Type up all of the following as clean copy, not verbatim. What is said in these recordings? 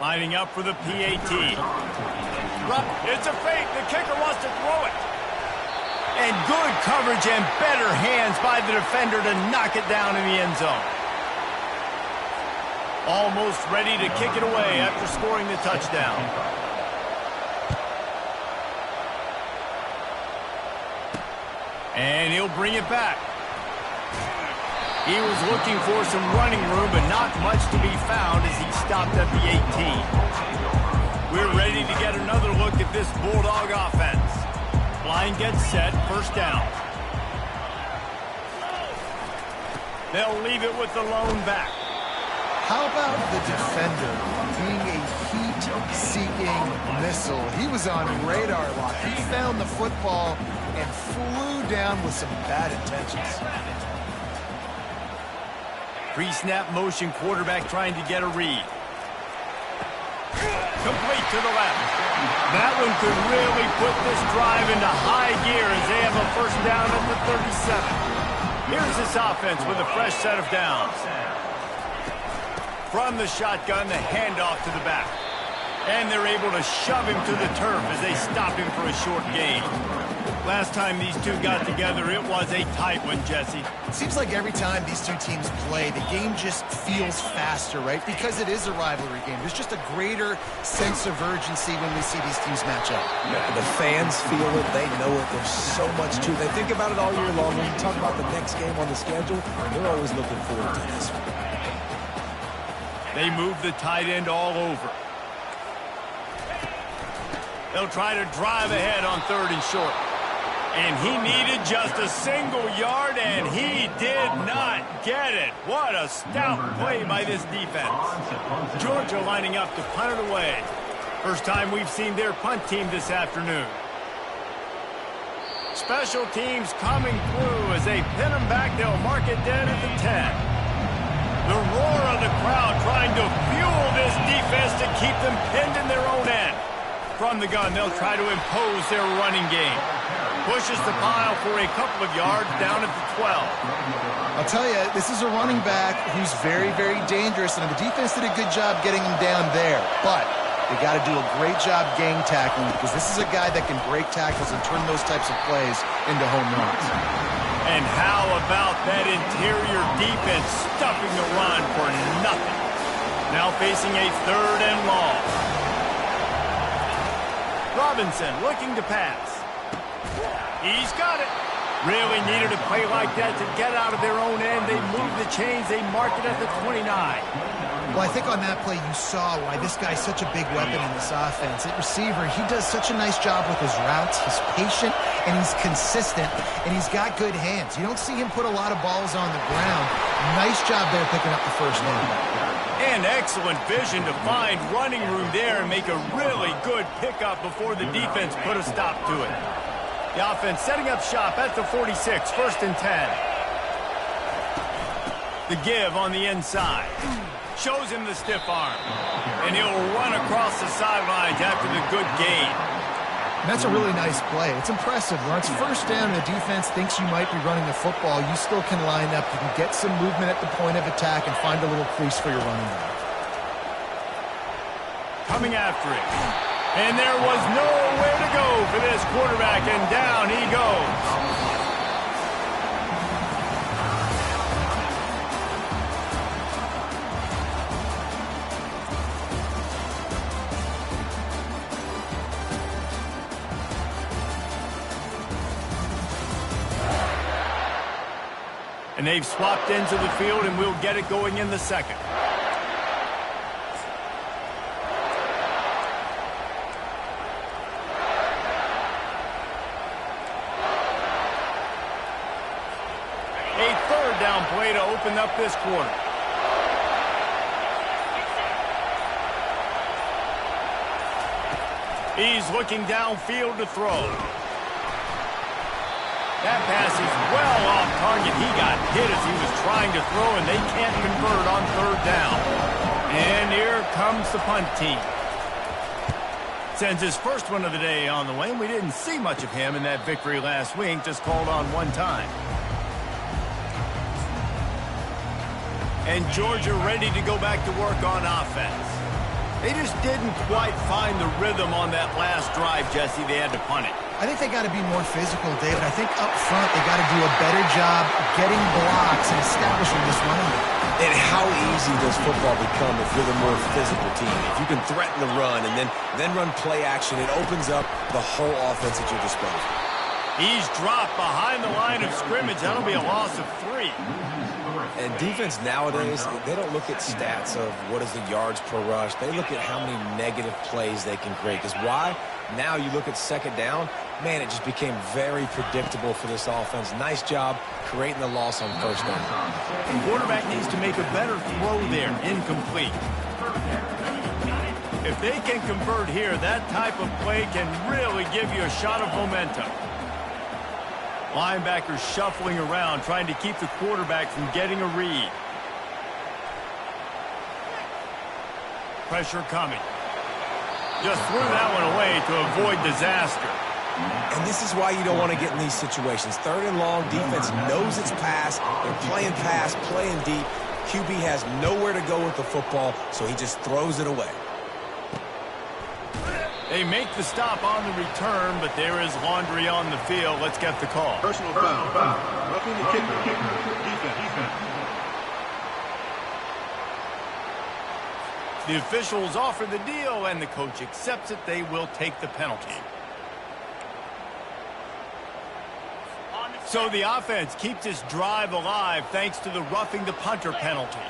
Lining up for the PAT. It's a fake. The kicker wants to throw it. And good coverage and better hands by the defender to knock it down in the end zone. Almost ready to kick it away after scoring the touchdown. And he'll bring it back. He was looking for some running room, but not much to be found as he stopped at the 18. We're ready to get another look at this Bulldog offense. Line gets set, first down. They'll leave it with the lone back. How about the defender being a heat-seeking missile? He was on radar lock. He found the football and flew down with some bad intentions. Pre-snap motion, quarterback trying to get a read. Complete to the left. That one could really put this drive into high gear as they have a first down at the 37. Here's this offense with a fresh set of downs. From the shotgun, the handoff to the back. And they're able to shove him to the turf as they stop him for a short gain. Last time these two got together, it was a tight one, Jesse. It seems like every time these two teams play, the game just feels faster, right? Because it is a rivalry game. There's just a greater sense of urgency when we see these teams match up. Yeah, the fans feel it. They know it. There's so much to it. They think about it all year long. When you talk about the next game on the schedule, they're always looking forward to this one. They move the tight end all over. They'll try to drive ahead on 3rd and short. And he needed just a single yard, and he did not get it. What a stout play by this defense. Georgia lining up to punt it away. First time we've seen their punt team this afternoon. Special teams coming through as they pin them back. They'll mark it dead at the 10. The roar of the crowd trying to fuel this defense to keep them pinned in their own end. From the gun, they'll try to impose their running game. Pushes the pile for a couple of yards down at the 12. I'll tell you, this is a running back who's very, very dangerous, and the defense did a good job getting him down there. But they got to do a great job gang tackling because this is a guy that can break tackles and turn those types of plays into home runs. And how about that interior defense stuffing the run for nothing? Now facing a 3rd and long. Robinson looking to pass. He's got it. Really needed a play like that to get out of their own end. They move the chains. They mark it at the 29. Well, I think on that play you saw why this guy's such a big weapon in this offense. At receiver, he does such a nice job with his routes. He's patient, and he's consistent, and he's got good hands. You don't see him put a lot of balls on the ground. Nice job there picking up the first down. And excellent vision to find running room there and make a really good pickup before the defense put a stop to it. The offense setting up shop at the 46, 1st and 10. The give on the inside. Shows him the stiff arm. And he'll run across the sidelines after the good gain. And that's a really nice play. It's impressive. When it's first down and the defense thinks you might be running the football, you still can line up. You can get some movement at the point of attack and find a little crease for your running back. Coming after it. And there was nowhere to go for this quarterback, and down he goes. And they've swapped ends of the field, and we'll get it going in the second. Play to open up this quarter. He's looking downfield to throw. That pass is well off target. He got hit as he was trying to throw, and they can't convert on 3rd down. And here comes the punt team. Sends his first one of the day on the way. We didn't see much of him in that victory last week, just called on one time. And Georgia ready to go back to work on offense. They just didn't quite find the rhythm on that last drive, Jesse. They had to punt it. I think they got to be more physical, David. I think up front they got to do a better job getting blocks and establishing this running game. And how easy does football become if you're the more physical team? If you can threaten the run and then run play action, it opens up the whole offense at your disposal. He's dropped behind the line of scrimmage. That'll be a loss of 3. And defense nowadays, they don't look at stats of what is the yards per rush. They look at how many negative plays they can create. Because why? Now you look at second down, man, it just became very predictable for this offense. Nice job creating the loss on first down. The quarterback needs to make a better throw there. Incomplete. If they can convert here, that type of play can really give you a shot of momentum. Linebackers shuffling around, trying to keep the quarterback from getting a read. Pressure coming. Just threw that one away to avoid disaster. And this is why you don't want to get in these situations. Third and long, defense knows it's pass. They're playing pass, playing deep. QB has nowhere to go with the football, so he just throws it away. They make the stop on the return, but there is laundry on the field. Let's get the call. Personal foul. Roughing the kicker. Defense. The officials offer the deal, and the coach accepts it. They will take the penalty. So the offense keeps this drive alive thanks to the roughing the punter penalty.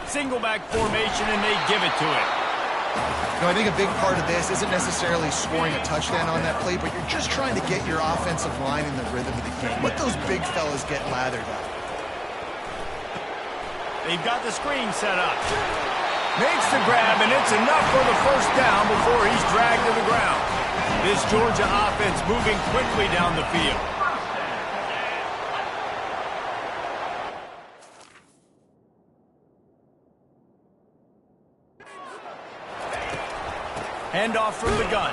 Single back formation, and they give it to it. No, I think a big part of this isn't necessarily scoring a touchdown on that play, but you're just trying to get your offensive line in the rhythm of the game. Let those big fellas get lathered up. They've got the screen set up. Makes the grab, and it's enough for the first down before he's dragged to the ground. This Georgia offense moving quickly down the field. Handoff from the gun.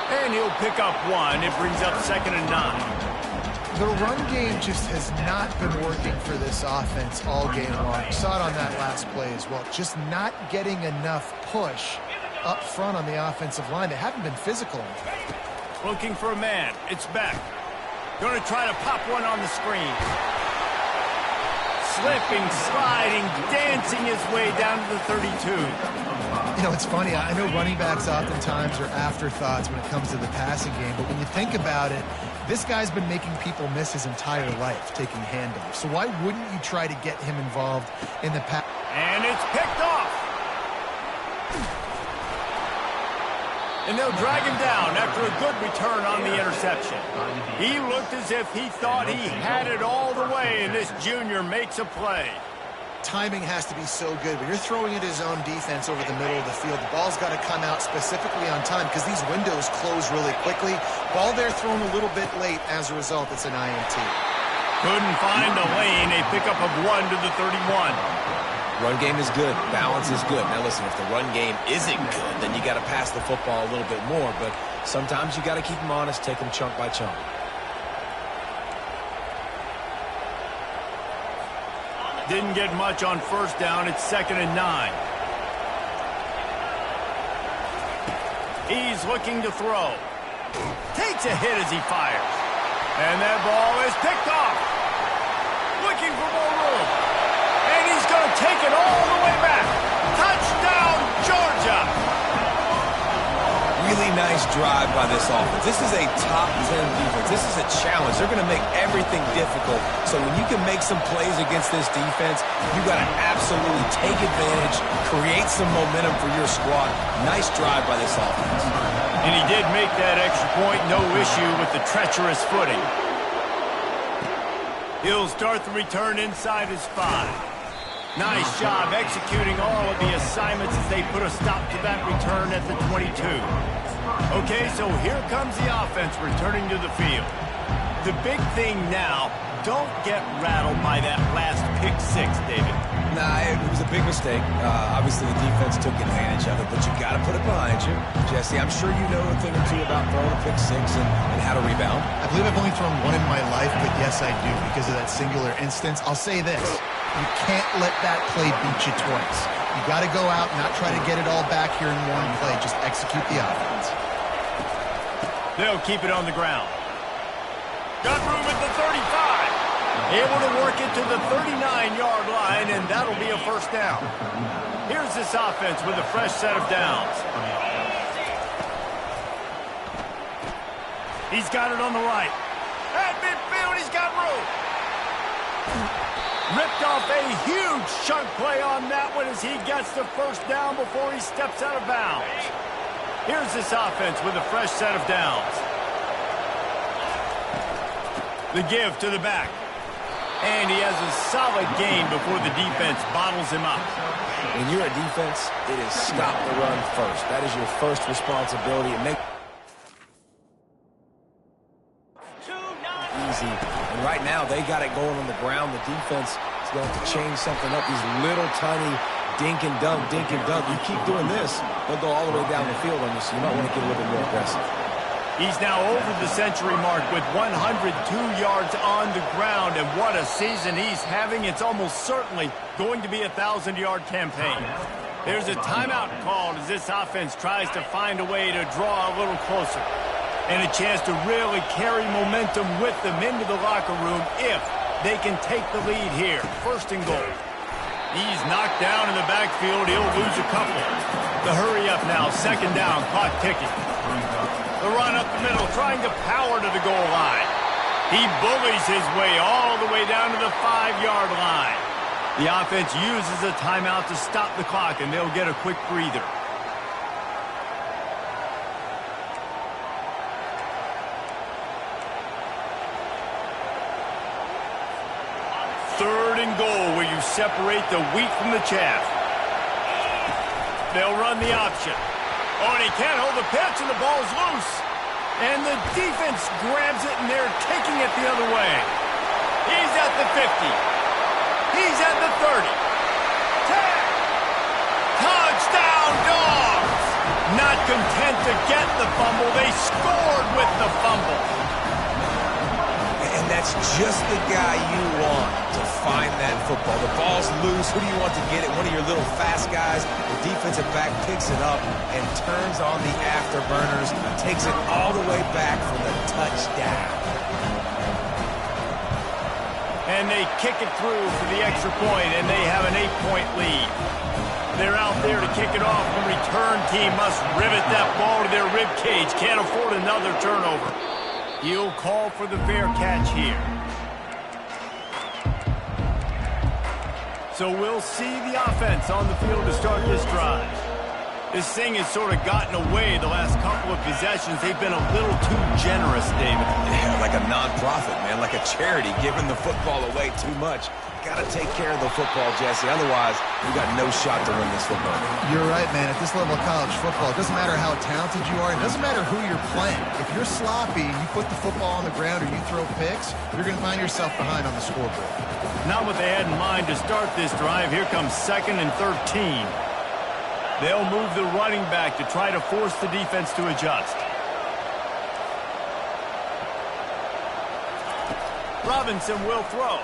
And he'll pick up 1. It brings up 2nd and 9. The run game just has not been working for this offense all game long. You saw it on that last play as well. Just not getting enough push up front on the offensive line. They haven't been physical enough. Looking for a man. It's Beck. Going to try to pop one on the screen. Slipping, sliding, dancing his way down to the 32. You know, it's funny. I know running backs oftentimes are afterthoughts when it comes to the passing game, but when you think about it, this guy's been making people miss his entire life taking handoffs. So why wouldn't you try to get him involved in the pass? And it's picked off. And they'll drag him down after a good return on the interception. He looked as if he thought he had it all the way, and this junior makes a play. Timing has to be so good, but you're throwing it his own defense over the middle of the field. The ball's got to come out specifically on time because these windows close really quickly. Ball there thrown a little bit late. As a result, it's an INT. Couldn't find a lane. A pickup of 1 to the 31. Run game is good. Balance is good. Now, listen, if the run game isn't good, then you got to pass the football a little bit more. But sometimes you got to keep them honest, take them chunk by chunk. Didn't get much on first down. It's 2nd and 9. He's looking to throw. Takes a hit as he fires. And that ball is picked off. Looking for more room. And he's going to take it all the way back. Touchdown, Georgia. Really nice drive by this offense. This is a top 10 defense. This is a challenge. They're going to make everything difficult. So when you can make some plays against this defense, you got to absolutely take advantage, create some momentum for your squad. Nice drive by this offense. And he did make that extra point. No issue with the treacherous footing. He'll start the return inside his 5. Nice job executing all of the assignments as they put a stop to that return at the 22. Okay, so here comes the offense returning to the field. The big thing now, don't get rattled by that last pick 6, David. Nah, it was a big mistake. Obviously, the defense took advantage of it, but you got to put it behind you. Jesse, I'm sure you know a thing or two about throwing a pick 6 and how to rebound. I believe I've only thrown one in my life, but yes, I do because of that singular instance. I'll say this. You can't let that play beat you twice. You got to go out and not try to get it all back here in one play. Just execute the offense. They'll keep it on the ground. Got room at the 35. Able to work it to the 39-yard line, and that'll be a first down. Here's this offense with a fresh set of downs. He's got it on the right. At midfield, he's got room. Ripped off a huge chunk play on that one as he gets the first down before he steps out of bounds. Here's this offense with a fresh set of downs. The give to the back. And he has a solid gain before the defense bottles him up. When you're a defense, it is stop the run first. That is your first responsibility. It makes easy. And right now, they got it going on the ground. The defense is going to have to change something up. These little tiny dink and dunk, dink and dunk. You keep doing this, they'll go all the way down the field on you, so you might want to get a little bit more aggressive. He's now over the century mark with 102 yards on the ground, and what a season he's having. It's almost certainly going to be a 1,000-yard campaign. There's a timeout called as this offense tries to find a way to draw a little closer, and a chance to really carry momentum with them into the locker room if they can take the lead here. First and goal. He's knocked down in the backfield. He'll lose a couple. The hurry up now, second down, clock ticking. The run up the middle, trying to power to the goal line. He bullies his way all the way down to the 5-yard line. The offense uses a timeout to stop the clock, and they'll get a quick breather. Third and goal, where you separate the wheat from the chaff. They'll run the option. Oh, and he can't hold the pitch, and the ball's loose. And the defense grabs it, and they're taking it the other way. He's at the 50. He's at the 30. 10. Touchdown, Dogs! Not content to get the fumble, they scored with the fumble. And that's just the guy you want to find that football. The ball's loose. Who do you want to get it? One of your little fast guys. The defensive back picks it up and turns on the afterburners. Takes it all the way back for the touchdown. And they kick it through for the extra point, and they have an 8-point lead. They're out there to kick it off. The return team must rivet that ball to their rib cage. Can't afford another turnover. He'll call for the fair catch here. So we'll see the offense on the field to start this drive. This thing has sort of gotten away the last couple of possessions. They've been a little too generous, David. Yeah, like a non-profit, man, like a charity, giving the football away too much. Got to take care of the football, Jesse. Otherwise, you got no shot to win this football game. You're right, man. At this level of college football, it doesn't matter how talented you are. It doesn't matter who you're playing. If you're sloppy and you put the football on the ground or you throw picks, you're going to find yourself behind on the scoreboard. Not what they had in mind to start this drive. Here comes 2nd and 13. They'll move the running back to try to force the defense to adjust. Robinson will throw.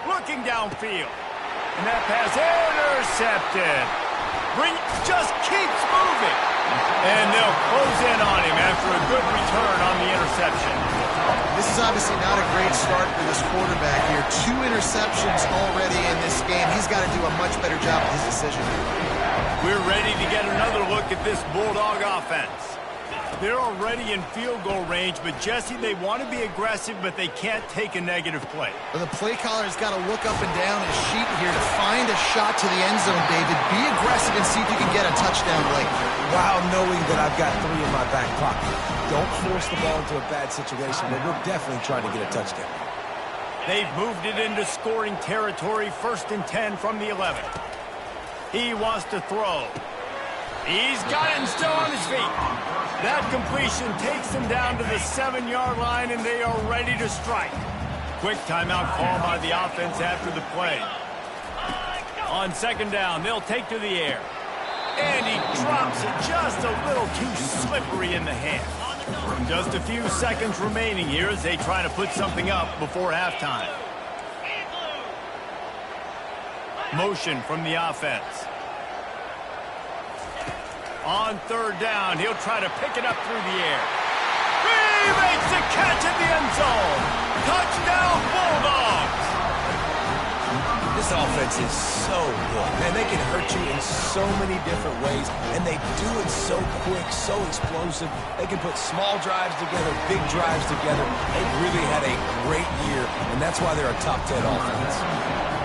Looking downfield. And that pass intercepted. Just keeps moving. And they'll close in on him after a good return on the interception. This is obviously not a great start for this quarterback here. 2 interceptions already in this game. He's got to do a much better job with his decision. We're ready to get another look at this Bulldog offense. They're already in field goal range, but Jesse, they want to be aggressive, but they can't take a negative play. Well, the play caller's got to look up and down his sheet here to find a shot to the end zone, David. Be aggressive and see if you can get a touchdown late. While knowing that I've got 3 in my back pocket. Don't force the ball into a bad situation, but we're definitely trying to get a touchdown. They've moved it into scoring territory, 1st and 10 from the 11. He wants to throw. He's got it and still on his feet. That completion takes him down to the 7-yard line, and they are ready to strike. Quick timeout call by the offense after the play. On 2nd down, they'll take to the air. And he drops it just a little too slippery in the hand. Just a few seconds remaining here as they try to put something up before halftime. Motion from the offense. On third down, he'll try to pick it up through the air. He makes the catch in the end zone. Touchdown, Bulldogs. This offense is so good. Man, they can hurt you in so many different ways, and they do it so quick, so explosive. They can put small drives together, big drives together. They've really had a great year, and that's why they're a top 10 offense.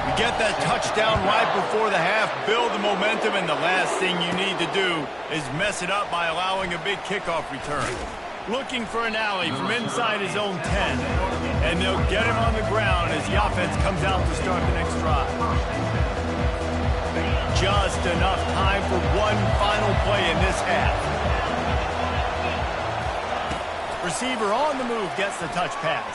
You get that touchdown right before the half, build the momentum, and the last thing you need to do is mess it up by allowing a big kickoff return. Looking for an alley from inside his own 10. And they'll get him on the ground as the offense comes out to start the next drive. Just enough time for one final play in this half. Receiver on the move gets the touch pass.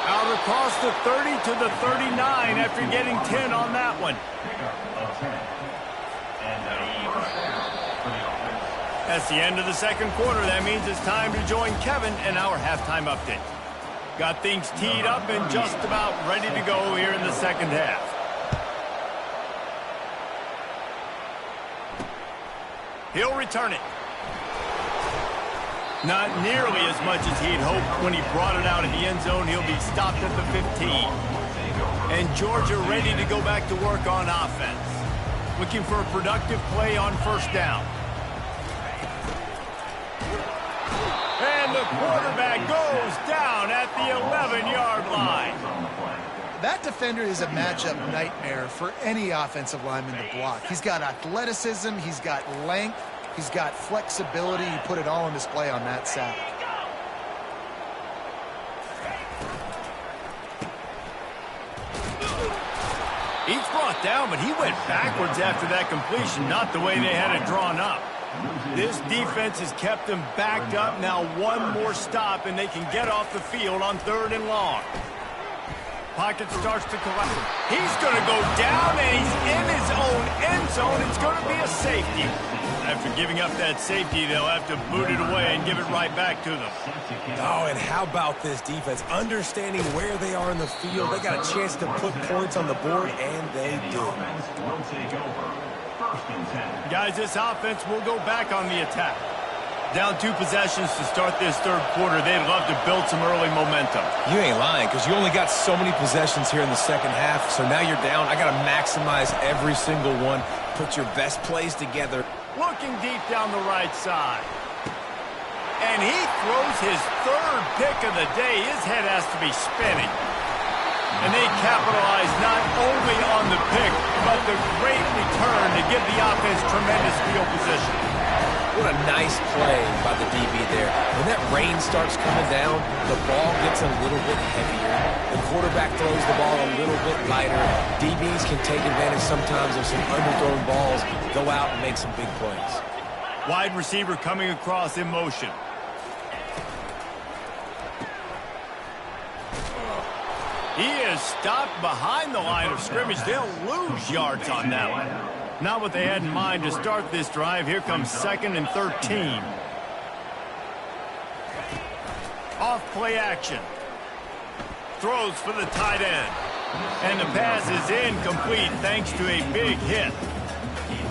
Out across the 30 to the 39 after getting 10 on that one. That's the end of the second quarter. That means it's time to join Kevin in our halftime update. Got things teed up and just about ready to go here in the second half. He'll return it. Not nearly as much as he'd hoped when he brought it out in the end zone. He'll be stopped at the 15. And Georgia ready to go back to work on offense. Looking for a productive play on first down. And the quarterback goes down at the 11-yard line. That defender is a matchup nightmare for any offensive lineman to block. He's got athleticism, he's got length, he's got flexibility. He put it all on display on that sack. He's brought down, but he went backwards after that completion, not the way they had it drawn up. This defense has kept them backed up. Now one more stop, and they can get off the field on third and long. Pocket starts to collapse. He's going to go down, and he's in his own end zone. It's going to be a safety. After giving up that safety, they'll have to boot it away and give it right back to them. Oh, and how about this defense? Understanding where they are in the field. They got a chance to put points on the board, and they do. Guys, this offense will go back on the attack. Down 2 possessions to start this third quarter. They'd love to build some early momentum. You ain't lying, because you only got so many possessions here in the second half, so now you're down. I got to maximize every single one. Put your best plays together. Looking deep down the right side. And he throws his third pick of the day. His head has to be spinning. And they capitalize not only on the pick, but the great return to give the offense tremendous field position. What a nice play by the DB there. When that rain starts coming down, the ball gets a little bit heavier. The quarterback throws the ball a little bit lighter. DBs can take advantage sometimes of some underthrown balls, go out and make some big plays. Wide receiver coming across in motion. He is stopped behind the line of scrimmage. They'll lose yards on that one. Not what they had in mind to start this drive. Here comes 2nd and 13. Off play action. Throws for the tight end. And the pass is incomplete thanks to a big hit.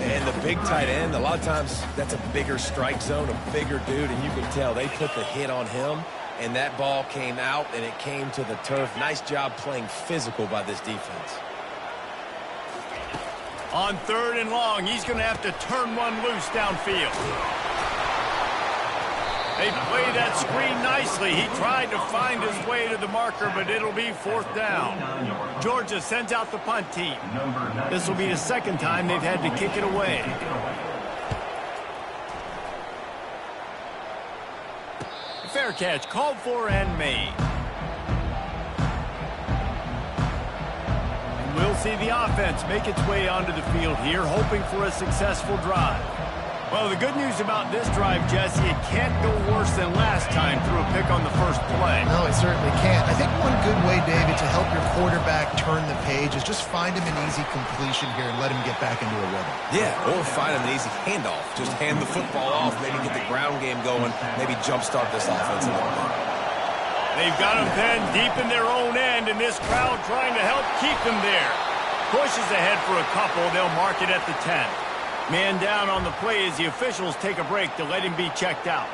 And the big tight end, a lot of times that's a bigger strike zone, a bigger dude, and you can tell they put the hit on him. And that ball came out, and it came to the turf. Nice job playing physical by this defense. On third and long, he's going to have to turn one loose downfield. They play that screen nicely. He tried to find his way to the marker, but it'll be 4th down. Georgia sends out the punt team. This will be the second time they've had to kick it away. Fair catch called for and made. And we'll see the offense make its way onto the field here, hoping for a successful drive. Well, the good news about this drive, Jesse, it can't go worse than last time through a pick on the first play. No, it certainly can't. I think one good way, David, to help your quarterback turn the page is just find him an easy completion here and let him get back into a rhythm. Yeah, or find him an easy handoff. Just hand the football off, maybe get the ground game going, maybe jumpstart this offense a little bit. They've got him pinned deep in their own end, and this crowd trying to help keep them there. Pushes ahead for a couple. They'll mark it at the 10. Man down on the play as the officials take a break to let him be checked out.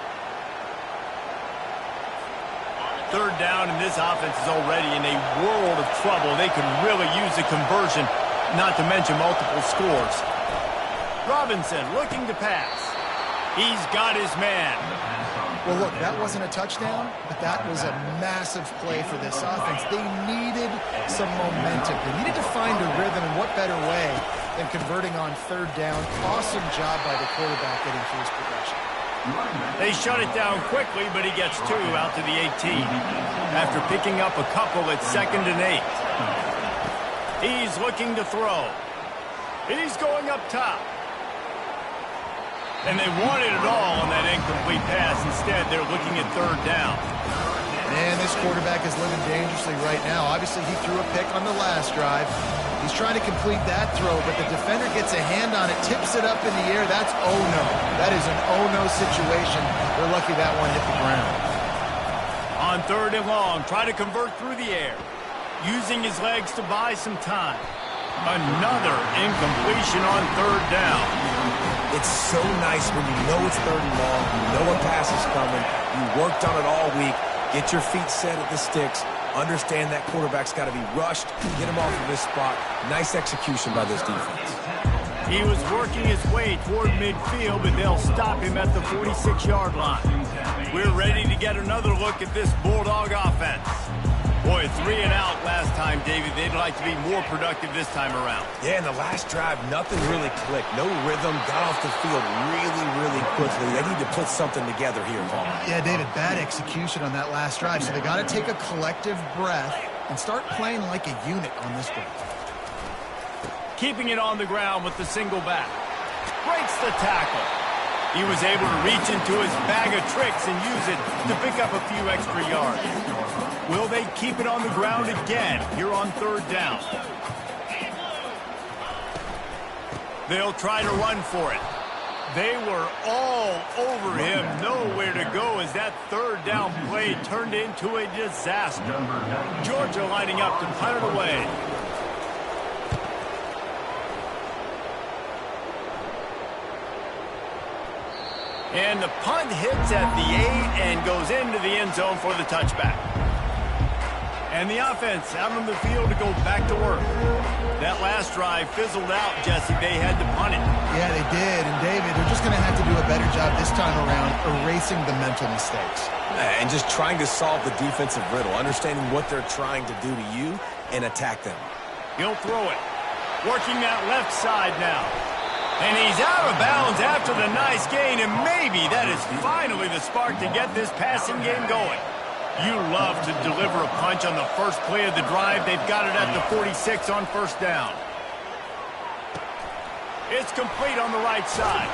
Third down, and this offense is already in a world of trouble. They could really use a conversion, not to mention multiple scores. Robinson looking to pass. He's got his man. Well, look, that wasn't a touchdown, but that was a massive play for this offense. They needed some momentum. They needed to find a rhythm, and what better way than converting on third down. Awesome job by the quarterback getting through his progression. They shut it down quickly, but he gets 2 out to the 18 after picking up a couple at 2nd and 8. He's looking to throw. He's going up top. And they wanted it all on that incomplete pass. Instead, they're looking at third down. Man, this quarterback is living dangerously right now. Obviously, he threw a pick on the last drive. He's trying to complete that throw, but the defender gets a hand on it, tips it up in the air. That's oh-no. That is an oh-no situation. We're lucky that one hit the ground. On third and long, try to convert through the air. Using his legs to buy some time. Another incompletion on third down. It's so nice when you know it's third and long, you know a pass is coming, you worked on it all week, get your feet set at the sticks, understand that quarterback's got to be rushed, get him off of this spot. Nice execution by this defense. He was working his way toward midfield, but they'll stop him at the 46-yard line. We're ready to get another look at this Bulldog offense. Boy, 3 and out last time, David. They'd like to be more productive this time around. Yeah, in the last drive, nothing really clicked. No rhythm, got off the field really, really quickly. They need to put something together here, Paul. Yeah, David, bad execution on that last drive, so they got to take a collective breath and start playing like a unit on this drive. Keeping it on the ground with the single back. Breaks the tackle. He was able to reach into his bag of tricks and use it to pick up a few extra yards. Will they keep it on the ground again here on third down? They'll try to run for it. They were all over him. Nowhere to go as that third down play turned into a disaster. Georgia lining up to punt it away. And the punt hits at the 8 and goes into the end zone for the touchback. And the offense out on the field to go back to work. That last drive fizzled out, Jesse. They had to punt it. Yeah, they did. And, David, they're just going to have to do a better job this time around erasing the mental mistakes. And just trying to solve the defensive riddle, understanding what they're trying to do to you and attack them. He'll throw it. Working that left side now. And he's out of bounds after the nice gain, and maybe that is finally the spark to get this passing game going. You love to deliver a punch on the first play of the drive. They've got it at the 46 on first down. It's complete on the right side.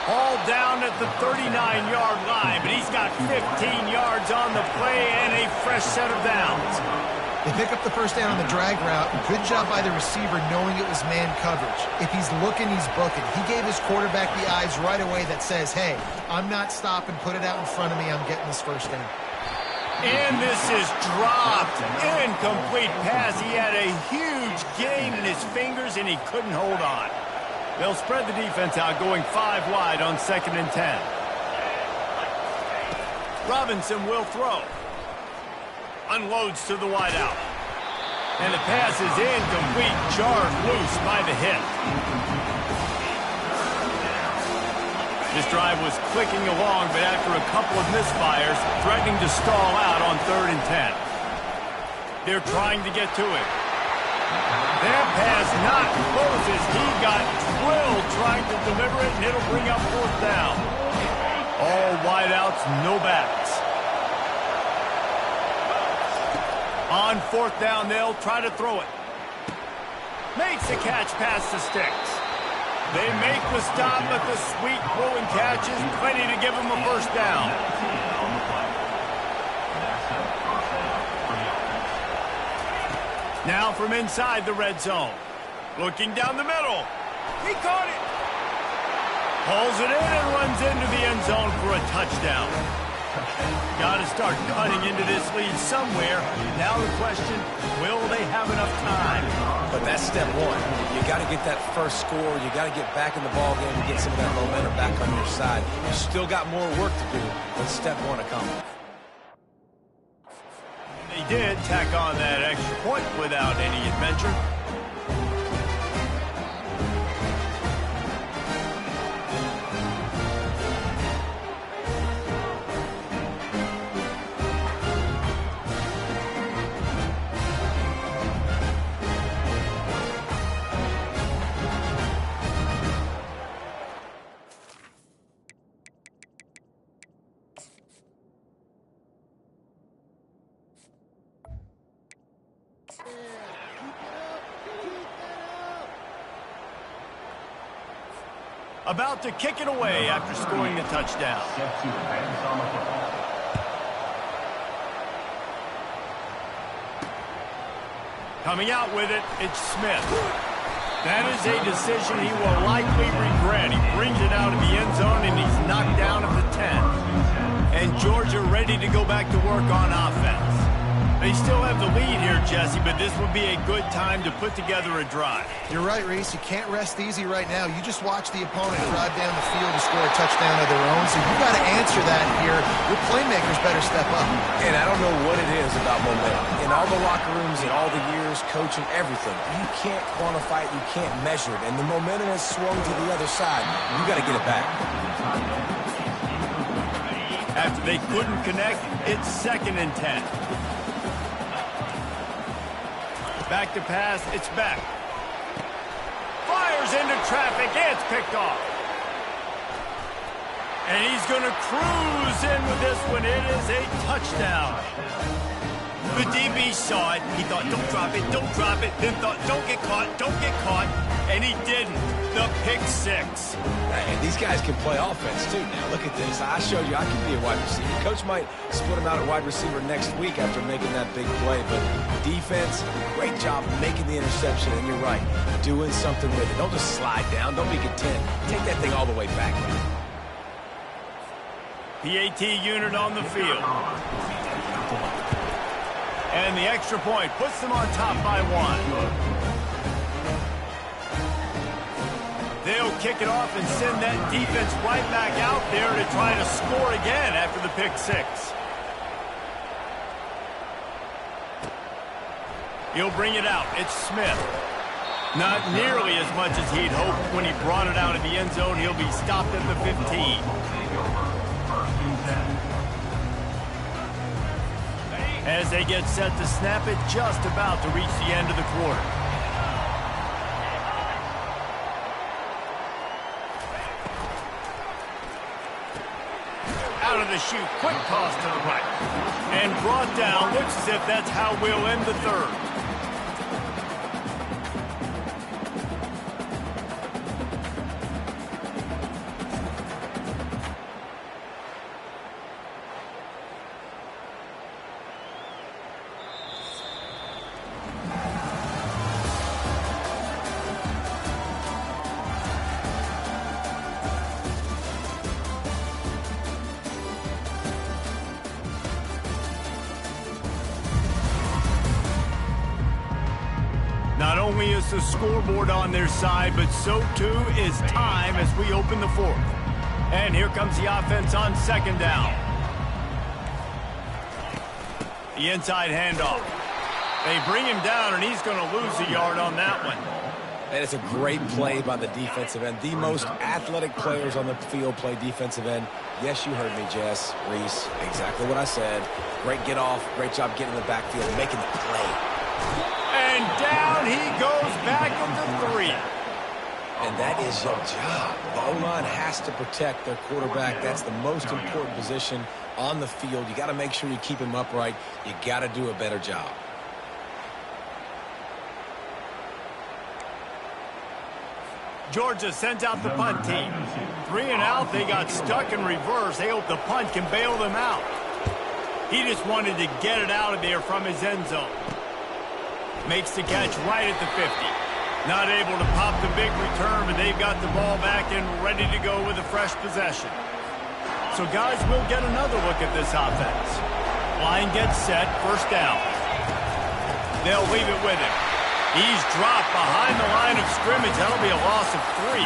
Hauled down at the 39-yard line, but he's got 15 yards on the play and a fresh set of downs. They pick up the first down on the drag route. Good job by the receiver knowing it was man coverage. If he's looking, he's booking. He gave his quarterback the eyes right away that says, hey, I'm not stopping. Put it out in front of me. I'm getting this first down. And this is dropped. Incomplete pass. He had a huge gain in his fingers, and he couldn't hold on. They'll spread the defense out, going 5 wide on 2nd and 10. Robinson will throw. Unloads to the wideout. And the pass is incomplete, jarred loose by the hit. This drive was clicking along, but after a couple of misfires, threatening to stall out on 3rd and 10. They're trying to get to it. That pass not close as he got drilled trying to deliver it, and it'll bring up 4th down. All wideouts, no backs. On 4th down, they'll try to throw it. Makes the catch past the sticks. They make the stop, but the sweet throwing catch is plenty to give them a first down. Now from inside the red zone. Looking down the middle. He caught it. Pulls it in and runs into the end zone for a touchdown. Got to start cutting into this lead somewhere. Now the question, will they have enough time? But that's step one. You got to get that first score. You got to get back in the ball game and get some of that momentum back on your side. You still got more work to do, but step one accomplished. They did tack on that extra point without any adventure. About to kick it away after scoring the touchdown. Coming out with it, it's Smith. That is a decision he will likely regret. He brings it out of the end zone, and he's knocked down at the 10. And Georgia ready to go back to work on offense. They still have the lead here, Jesse, but this would be a good time to put together a drive. You're right, Reese. You can't rest easy right now. You just watch the opponent drive down the field to score a touchdown of their own, so you got to answer that here. Your playmakers better step up. And I don't know what it is about momentum. In all the locker rooms, in all the years, coaching, everything, you can't quantify it, you can't measure it. And the momentum has swung to the other side. You got to get it back. After they couldn't connect, it's 2nd and 10. Back to pass, it's back. Fires into traffic, it's picked off. And he's going to cruise in with this one. It is a touchdown. The DB saw it. He thought, don't drop it, don't drop it. Then thought, don't get caught. And he didn't. The pick 6. And these guys can play offense, too. Now, look at this. I showed you I can be a wide receiver. Coach might split him out at wide receiver next week after making that big play. But defense, great job making the interception. And you're right, doing something with it. Don't just slide down. Don't be content. Take that thing all the way back. PAT unit on the field. And the extra point puts them on top by 1. They'll kick it off and send that defense right back out there to try to score again after the pick 6. He'll bring it out. It's Smith. Not nearly as much as he'd hoped when he brought it out of the end zone. He'll be stopped at the 15. As they get set to snap it, just about to reach the end of the quarter. Out of the chute, quick toss to the right. And brought down, looks as if that's how we'll end the 3rd. Not only is the scoreboard on their side, but so too is time as we open the 4th. And here comes the offense on 2nd down. The inside handoff. They bring him down, and he's going to lose a yard on that one. And it's a great play by the defensive end. The most athletic players on the field play defensive end. Yes, you heard me, Jess, Reese. Exactly what I said. Great get off. Great job getting in the backfield, making the play. And down he goes back into 3. And that is your job. The O-line has to protect their quarterback. That's the most important position on the field. You got to make sure you keep him upright. You got to do a better job. Georgia sends out the punt team. 3 and out, they got stuck in reverse. They hope the punt can bail them out. He just wanted to get it out of there from his end zone. Makes the catch right at the 50. Not able to pop the big return, but they've got the ball back and ready to go with a fresh possession. so guys will get another look at this offense. Line gets set, first down. They'll leave it with him. He's dropped behind the line of scrimmage. That'll be a loss of 3.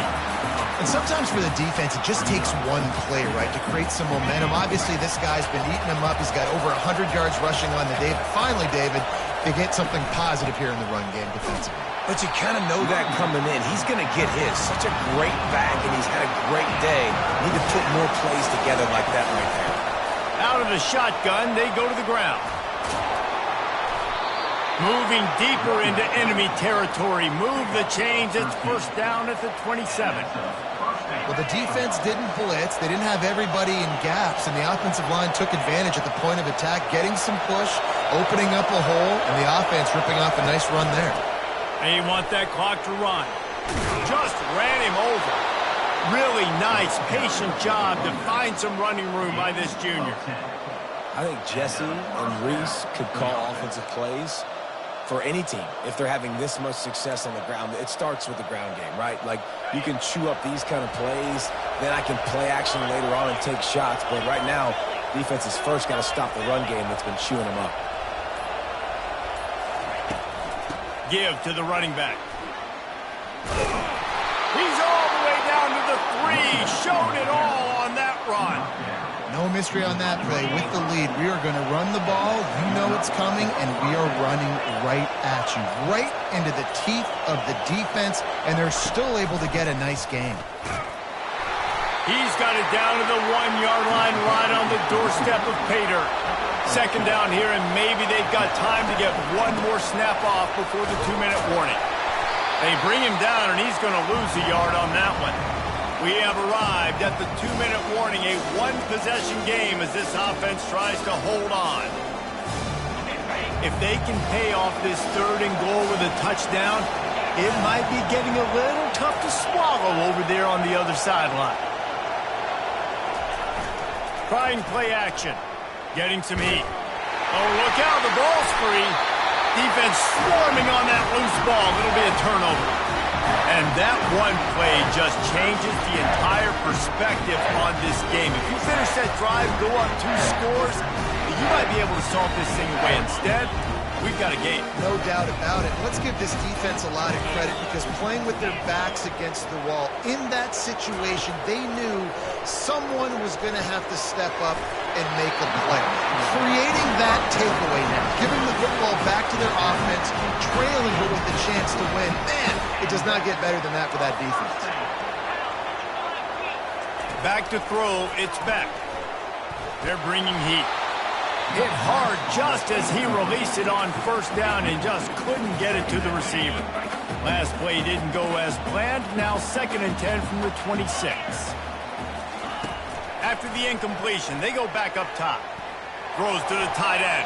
And sometimes for the defense, it just takes one play, right, to create some momentum. Obviously, this guy's been eating him up. He's got over 100 yards rushing on the day. But finally, David, they get something positive here in the run game defensively. But you kind of know that coming in. He's going to get his. Such a great back, and he's had a great day. Need to put more plays together like that right there. Out of the shotgun, they go to the ground. Moving deeper into enemy territory. Move the chains. It's first down at the 27. Well, the defense didn't blitz. They didn't have everybody in gaps, and the offensive line took advantage at the point of attack, getting some push, opening up a hole, and the offense ripping off a nice run there. They want that clock to run. Just ran him over. Really nice, patient job to find some running room by this junior. I think Jesse and Reese could call offensive plays for any team if they're having this much success on the ground. It starts with the ground game, right? Like, you can chew up these kind of plays, then I can play action later on and take shots. But right now, defense has first got to stop the run game that's been chewing them up. Give to the running back. He's all the way down to the 3. Showed it all on that run. No mystery on that play. With the lead, we are going to run the ball. You know it's coming, and we are running right at you, right into the teeth of the defense, and they're still able to get a nice game. He's got it down to the 1-yard line, right on the doorstep of Pater. Second down here, and maybe they've got time to get one more snap off before the 2-minute warning. They bring him down, and he's going to lose a yard on that one. We have arrived at the 2-minute warning, a one-possession game as this offense tries to hold on. If they can pay off this 3rd and goal with a touchdown, it might be getting a little tough to swallow over there on the other sideline. Trying play action. Getting some heat. Oh, look out, the ball's free. Defense swarming on that loose ball. It'll be a turnover. And that one play just changes the entire perspective on this game. If you finish that drive, go up 2 scores, you might be able to salt this thing away. Instead, we've got a game. No doubt about it. Let's give this defense a lot of credit because playing with their backs against the wall, in that situation, they knew someone was going to have to step up and make a play. Creating that takeaway now, giving the football back to their offense, trailing her with the chance to win. Man, it does not get better than that for that defense. Back to throw, it's Beck. They're bringing heat. Hit hard just as he released it on first down and just couldn't get it to the receiver. Last play didn't go as planned. Now 2nd and 10 from the 26. After the incompletion, they go back up top. Throws to the tight end.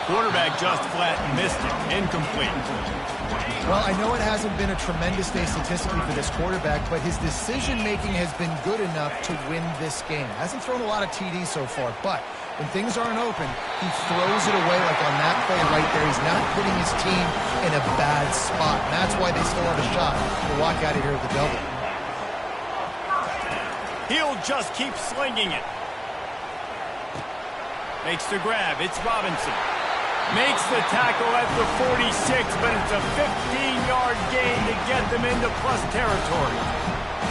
Quarterback just flat missed it. Incomplete. Well, I know it hasn't been a tremendous day statistically for this quarterback, but his decision-making has been good enough to win this game. Hasn't thrown a lot of TDs so far, but when things aren't open, he throws it away like on that play right there. He's not putting his team in a bad spot. And that's why they still have a shot to walk out of here with a double. He'll just keep slinging it. Makes the grab. It's Robinson. Makes the tackle at the 46, but it's a 15-yard gain to get them into plus territory.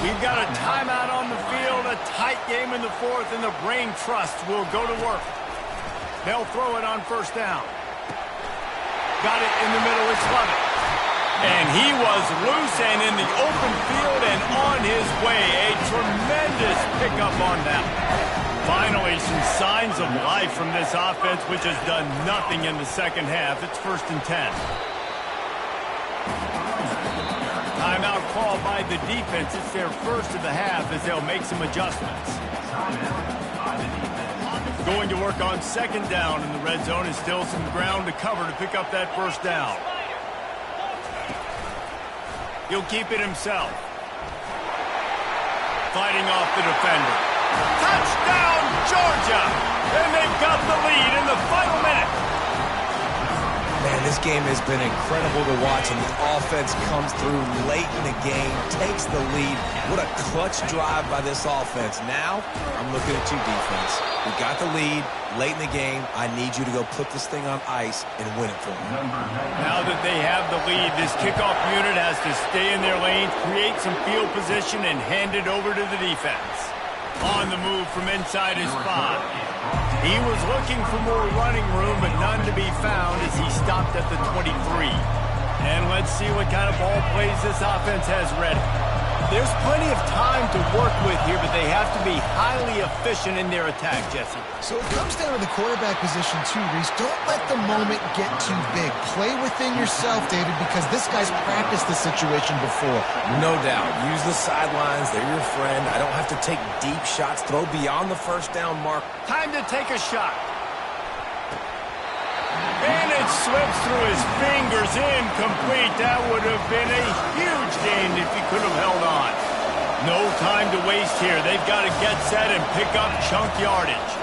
We've got a timeout on the field, a tight game in the 4th, and the brain trust will go to work. They'll throw it on first down. Got it in the middle, it's Lovett. And he was loose and in the open field and on his way. A tremendous pickup on that. Finally, some signs of life from this offense, which has done nothing in the second half. It's 1st and 10. Timeout called by the defense. It's their first of the half as they'll make some adjustments. Going to work on 2nd down in the red zone and still some ground to cover to pick up that first down. He'll keep it himself. Fighting off the defender. Touchdown, Georgia! And they've got the lead in the final minute. Man, this game has been incredible to watch, and the offense comes through late in the game, takes the lead. What a clutch drive by this offense. Now, I'm looking at you, defense. We got the lead late in the game. I need you to go put this thing on ice and win it for me. Now that they have the lead, this kickoff unit has to stay in their lane, create some field position, and hand it over to the defense. On the move from inside his 5. He was looking for more running room, but none to be found as he stopped at the 23. And let's see what kind of ball plays this offense has ready. There's plenty of time to work with here, but they have to be highly efficient in their attack, Jesse. So it comes down to the quarterback position too, Reese. Don't let the moment get too big. Play within yourself, David, because this guy's practiced the situation before. No doubt. Use the sidelines. They're your friend. I don't have to take deep shots. Throw beyond the first down mark. Time to take a shot. And it slips through his fingers, incomplete. That would have been a huge gain if he could have held on. No time to waste here. They've got to get set and pick up chunk yardage.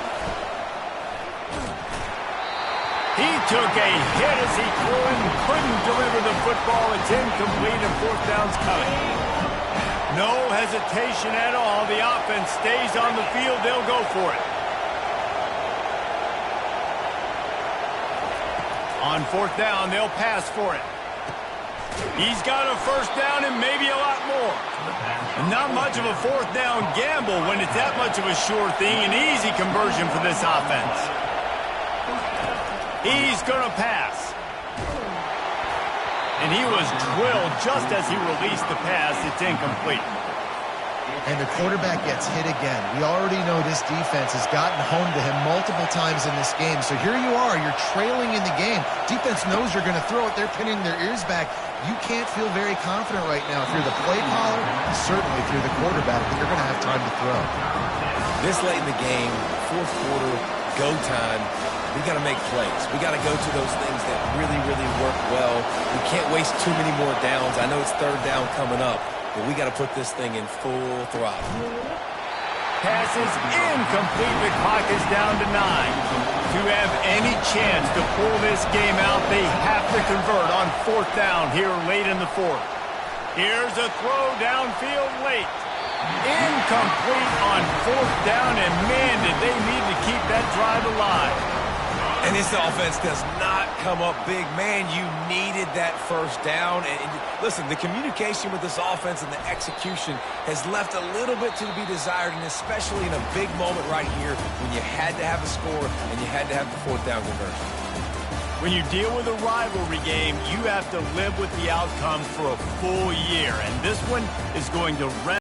He took a hit as he threw it and couldn't deliver the football. It's incomplete and fourth down's coming. No hesitation at all. The offense stays on the field. They'll go for it. On fourth down, they'll pass for it. He's got a first down and maybe a lot more. Not much of a fourth down gamble when it's that much of a sure thing. An easy conversion for this offense. He's going to pass. And he was drilled just as he released the pass. It's incomplete. And the quarterback gets hit again. We already know this defense has gotten home to him multiple times in this game. So here you are, you're trailing in the game. Defense knows you're going to throw it. They're pinning their ears back. You can't feel very confident right now. If you're the play caller, certainly if you're the quarterback, that you're going to have time to throw. This late in the game, fourth quarter, go time, we got to make plays. We got to go to those things that really, really work well. We can't waste too many more downs. I know it's third down coming up, but we got to put this thing in full throttle. Pass is incomplete. The clock is down to 9. To have any chance to pull this game out, they have to convert on fourth down here late in the fourth. Here's a throw downfield late. Incomplete on fourth down, and man, did they need to keep that drive alive. And this offense does not come up big. Man, you needed that first down. And listen, the communication with this offense and the execution has left a little bit to be desired, and especially in a big moment right here when you had to have a score and you had to have the fourth down conversion. When you deal with a rivalry game, you have to live with the outcome for a full year, and this one is going to